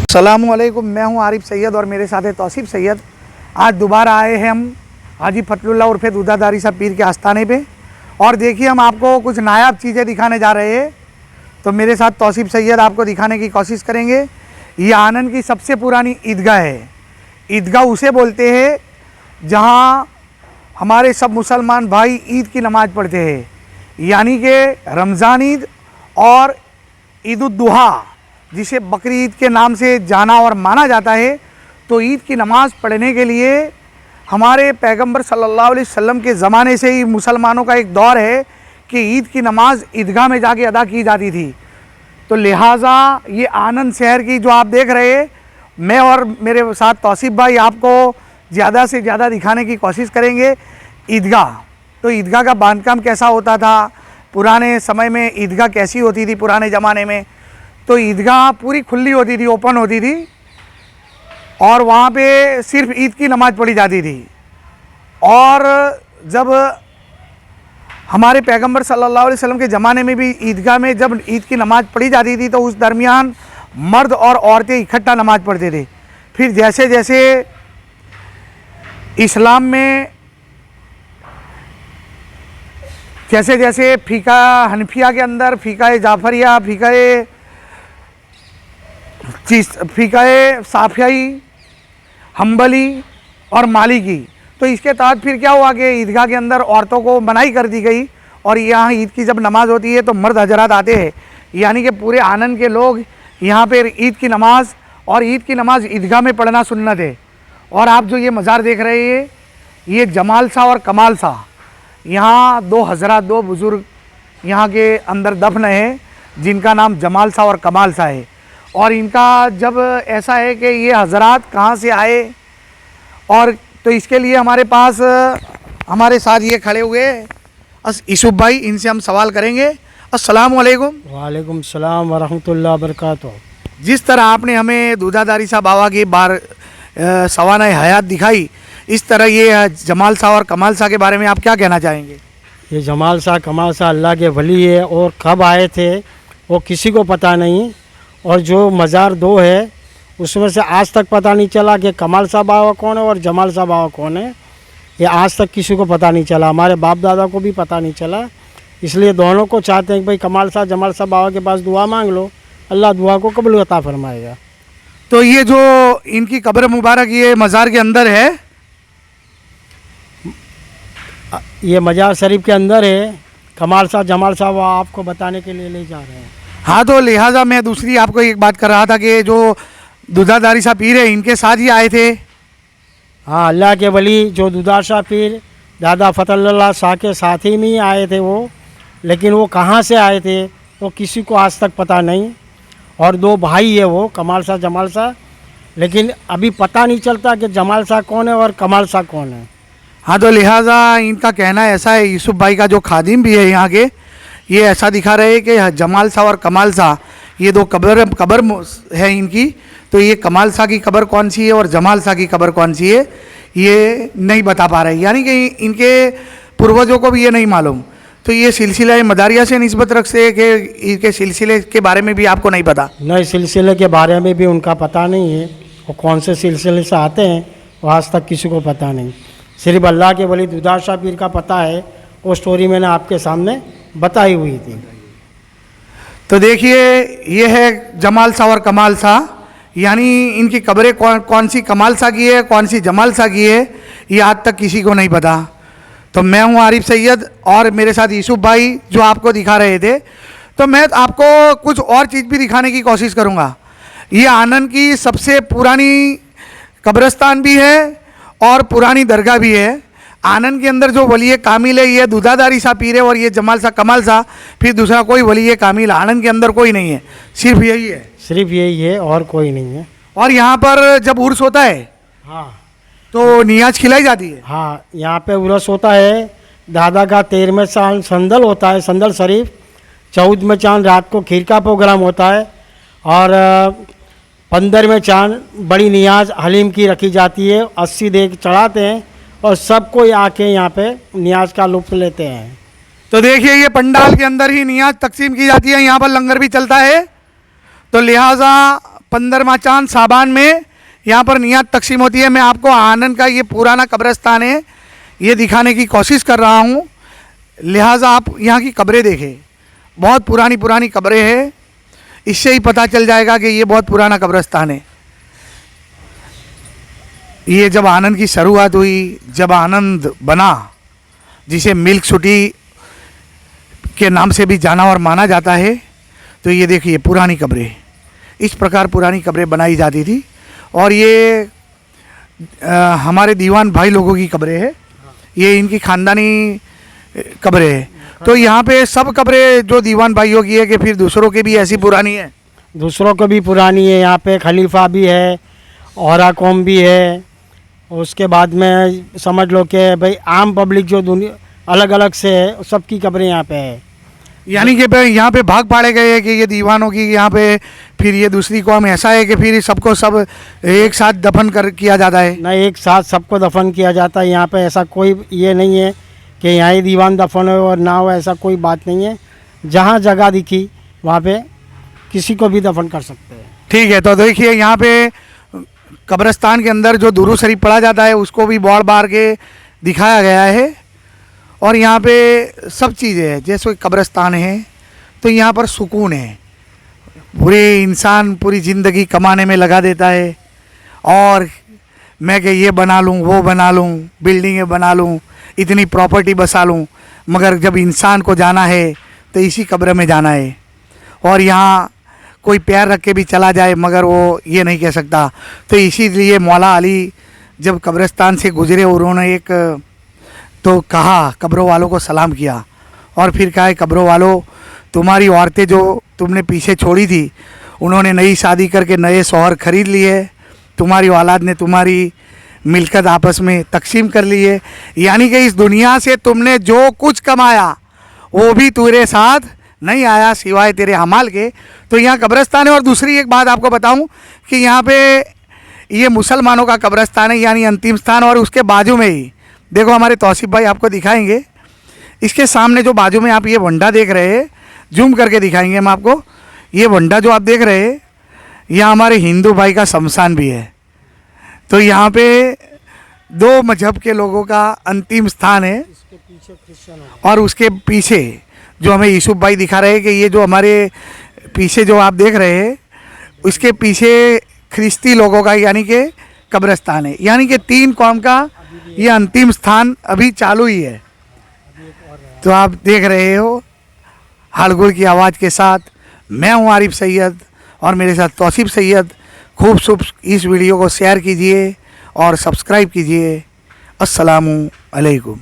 अस्सलामुअलैकुम, मैं हूं आरिफ सैयद और मेरे साथ है तौसीफ सैयद। आज दोबारा आए हैं हम हाजी फतलुल्लाह उर्फ़े दूधाधारी साहब पीर के आस्थाने पे। और देखिए, हम आपको कुछ नायाब चीज़ें दिखाने जा रहे हैं। तो मेरे साथ तौसीफ सैयद आपको दिखाने की कोशिश करेंगे। ये आनंद की सबसे पुरानी ईदगाह है। ईदगाह उसे बोलते हैं जहाँ हमारे सब मुसलमान भाई ईद की नमाज़ पढ़ते हैं, यानी कि रमज़ान ईद और ईद उद दुहा, जिसे बकरी ईद के नाम से जाना और माना जाता है। तो ईद की नमाज़ पढ़ने के लिए हमारे पैगंबर सल्लल्लाहु अलैहि वसल्लम के ज़माने से ही मुसलमानों का एक दौर है कि ईद की नमाज़ ईदगाह में जाके अदा की जाती थी। तो लिहाजा ये आनंद शहर की जो आप देख रहे हैं, मैं और मेरे साथ तौसीफ भाई आपको ज़्यादा से ज़्यादा दिखाने की कोशिश करेंगे ईदगाह। तो ईदगाह का बांधकाम कैसा होता था, पुराने समय में ईदगाह कैसी होती थी पुराने ज़माने में। तो ईदगाह पूरी खुली होती थी, ओपन होती थी, और वहाँ पे सिर्फ ईद की नमाज़ पढ़ी जाती थी। और जब हमारे पैगंबर सल्लल्लाहु अलैहि वसल्लम के ज़माने में भी ईदगाह में जब ईद की नमाज़ पढ़ी जाती थी तो उस दरमियान मर्द और औरतें इकट्ठा नमाज़ पढ़ते थे। फिर जैसे जैसे इस्लाम में जैसे जैसे फ़िका हनफिया के अंदर फ़िका जाफरिया, फ़िका साफ़ियाई, हम्बली और मालिकी, तो इसके तहत फिर क्या हुआ कि ईदगाह के अंदर औरतों को मनाही कर दी गई। और यहाँ ईद की जब नमाज़ होती है तो मर्द हजरात आते हैं, यानी कि पूरे आनंद के लोग यहाँ पर ईद की नमाज़, और ईद की नमाज़ ईदगाह में पढ़ना सुन्नत है। और आप जो ये मज़ार देख रहे हैं, ये जमाल शाह और कमाल शाह, यहाँ दो हजरात, दो बुज़ुर्ग यहाँ के अंदर दफन है, जिनका नाम जमाल शाह और कमाल शाह है। और इनका जब ऐसा है कि ये हजरात कहाँ से आए, और तो इसके लिए हमारे पास हमारे साथ ये खड़े हुए यूसुफ भाई, इनसे हम सवाल करेंगे। अस्सलाम वालेकुम। वालेकुम सलाम वरहमतुल्लाह बरकातुहू। जिस तरह आपने हमें दूधाधारी साहब बाबा की सवाना हयात दिखाई, इस तरह ये जमाल शाह और कमाल शाह के बारे में आप क्या कहना चाहेंगे? ये जमाल शाह कमाल शाह अल्लाह के वली है, और कब आए थे वो किसी को पता नहीं। और जो मज़ार दो है उसमें से आज तक पता नहीं चला कि कमाल शाह बाबा कौन है और जमाल शाह बाबा कौन है। ये आज तक किसी को पता नहीं चला, हमारे बाप दादा को भी पता नहीं चला। इसलिए दोनों को चाहते हैं कि भाई कमाल शाह जमाल शाह बाबा के पास दुआ मांग लो, अल्लाह दुआ को कबूल अता फरमाएगा। तो ये जो इनकी कब्र मुबारक ये मज़ार के अंदर है, ये मज़ार शरीफ के अंदर है। कमाल शाह जमाल शाह वो आपको बताने के लिए ले जा रहे हैं। हाँ, तो लिहाजा मैं दूसरी आपको एक बात कर रहा था कि जो दूधाधारी साहब पीर है, इनके साथ ही आए थे। हाँ, अल्लाह के वली जो दूधाधारी शाह पीर दादा फतलुल्लाह शाह के साथ ही में ही आए थे वो, लेकिन वो कहाँ से आए थे वो किसी को आज तक पता नहीं। और दो भाई है वो, कमाल शाह जमाल शाह, लेकिन अभी पता नहीं चलता कि जमाल शाह कौन है और कमाल शाह कौन है। हाँ, तो लिहाजा इनका कहना ऐसा है, यूसुफ भाई का जो खादिम भी है यहाँ के, ये ऐसा दिखा रहे हैं कि जमाल शाह और कमाल शाह ये दो कब्र है इनकी। तो ये कमाल शाह की कब्र कौन सी है और जमाल शाह की कब्र कौन सी है, ये नहीं बता पा रहे, यानी कि इनके पूर्वजों को भी ये नहीं मालूम। तो ये सिलसिला मदारिया से निस्बत रखते हैं कि इनके सिलसिले के बारे में भी आपको नहीं पता? नहीं, सिलसिले के बारे में भी उनका पता नहीं है, वो कौन से सिलसिले से आते हैं वो आज तक किसी को पता नहीं। सिर्फ अल्लाह के वली दूधाधारी शाह पीर का पता है, वो स्टोरी मैंने आपके सामने बताई हुई थी। तो देखिए, ये है जमाल शाह और कमाल शाह, यानी इनकी कब्रें कौन सी कमाल शाह की है, कौन सी जमाल शाह की है, ये आज तक किसी को नहीं पता। तो मैं हूँ आरिफ सैयद और मेरे साथ यूसुफ भाई जो आपको दिखा रहे थे। तो मैं आपको कुछ और चीज़ भी दिखाने की कोशिश करूँगा। ये आनंद की सबसे पुरानी कब्रिस्तान भी है और पुरानी दरगाह भी है। आनंद के अंदर जो वली कामिल है ये दूधाधारी शाह पीर है, और ये जमाल शाह कमाल शाह, फिर दूसरा कोई वली कामिल आनंद के अंदर कोई नहीं है, सिर्फ यही है। सिर्फ यही है और कोई नहीं है। और यहाँ पर जब उर्स होता है, हाँ, तो नियाज खिलाई जाती है। हाँ, यहाँ पे उर्स होता है। दादा का 13वें चांद संदल होता है, संदल शरीफ। 14वें चांद रात को खीर का प्रोग्राम होता है, और 15वें चांद बड़ी नियाज हलीम की रखी जाती है। 80 देग चढ़ाते हैं और सबको आके यहाँ पे नियाज का लुत्फ़ लेते हैं। तो देखिए, ये पंडाल के अंदर ही नियाज तकसीम की जाती है, यहाँ पर लंगर भी चलता है। तो लिहाजा 15वां चांद साबान में यहाँ पर नियत तकसीम होती है। मैं आपको आनंद का ये पुराना कब्रिस्तान है ये दिखाने की कोशिश कर रहा हूँ, लिहाजा आप यहाँ की कब्रें देखें। बहुत पुरानी पुरानी कब्रें हैं, इससे ही पता चल जाएगा कि ये बहुत पुराना कब्रिस्तान है। ये जब आनंद की शुरुआत हुई, जब आनंद बना, जिसे मिल्क सिटी के नाम से भी जाना और माना जाता है, तो ये देखिए पुरानी कब्रें, इस प्रकार पुरानी कब्रें बनाई जाती थी। और ये हमारे दीवान भाई लोगों की कब्रें हैं, ये इनकी ख़ानदानी कब्रें हैं। तो यहाँ पे सब कब्रें जो दीवान भाइयों की है कि फिर दूसरों की भी ऐसी पुरानी है? दूसरों को भी पुरानी है। यहाँ पे खलीफा भी है, औरा कौम भी है। उसके बाद में समझ लो कि भाई आम पब्लिक जो दुनिया अलग अलग से है, सबकी कब्रें यहाँ पे है। यानी कि यहाँ पे भाग पाड़े गए हैं कि ये दीवानों की यहाँ पे, फिर ये दूसरी कौम, ऐसा है कि फिर सबको सब एक साथ दफन कर किया जाता है? ना, एक साथ सबको दफन किया जाता है। यहाँ पे ऐसा कोई ये नहीं है कि यहाँ ही दीवान दफन हो और ना हो, ऐसा कोई बात नहीं है। जहाँ जगह दिखी वहाँ पे किसी को भी दफन कर सकते हैं। ठीक है, तो देखिए यहाँ पे कब्रिस्तान के अंदर जो दुरूद शरीफ पढ़ा जाता है उसको भी बार बार के दिखाया गया है। और यहाँ पे सब चीज़ें हैं, जैसे कब्रिस्तान है तो यहाँ पर सुकून है। पूरे इंसान पूरी ज़िंदगी कमाने में लगा देता है, और मैं कि ये बना लूँ, वो बना लूँ, बिल्डिंगें बना लूँ, इतनी प्रॉपर्टी बसा लूँ, मगर जब इंसान को जाना है तो इसी कब्र में जाना है। और यहाँ कोई पैर रख के भी चला जाए मगर वो ये नहीं कह सकता। तो इसीलिए मौला अली जब कब्रिस्तान से गुजरे, उन्होंने एक तो कहा, कब्रों वालों को सलाम किया, और फिर कहा, कब्रों वालों, तुम्हारी औरतें जो तुमने पीछे छोड़ी थी उन्होंने नई शादी करके नए शौहर खरीद लिए, तुम्हारी औलाद ने तुम्हारी मिल्कत आपस में तकसीम कर ली है। यानी कि इस दुनिया से तुमने जो कुछ कमाया वो भी तेरे साथ नहीं आया सिवाय तेरे अमाल के। तो यहाँ कब्रिस्तान है। और दूसरी एक बात आपको बताऊं कि यहाँ पे ये मुसलमानों का कब्रिस्तान है, यानी अंतिम स्थान। और उसके बाजू में ही देखो, हमारे तौसीफ भाई आपको दिखाएंगे, इसके सामने जो बाजू में आप ये वंडा देख रहे हैं, जूम करके दिखाएंगे हम आपको। ये वंडा जो आप देख रहे हैं, यहाँ हमारे हिंदू भाई का शमशान भी है। तो यहाँ पे दो मजहब के लोगों का अंतिम स्थान है। इसके पीछे क्रिश्चियन है। और उसके पीछे जो हमें यूसुफ भाई दिखा रहे हैं कि ये जो हमारे पीछे जो आप देख रहे हैं, उसके पीछे ख्रिस्ती लोगों का यानी कि कब्रिस्तान है। यानी कि 3 कौम का ये अंतिम स्थान अभी चालू ही है। तो आप देख रहे हो हड़गुड़ की आवाज़ के साथ मैं हूँ आरिफ सैयद और मेरे साथ तौसीफ सैयद। खूब इस वीडियो को शेयर कीजिए और सब्सक्राइब कीजिए। अस्सलामु अलैकुम।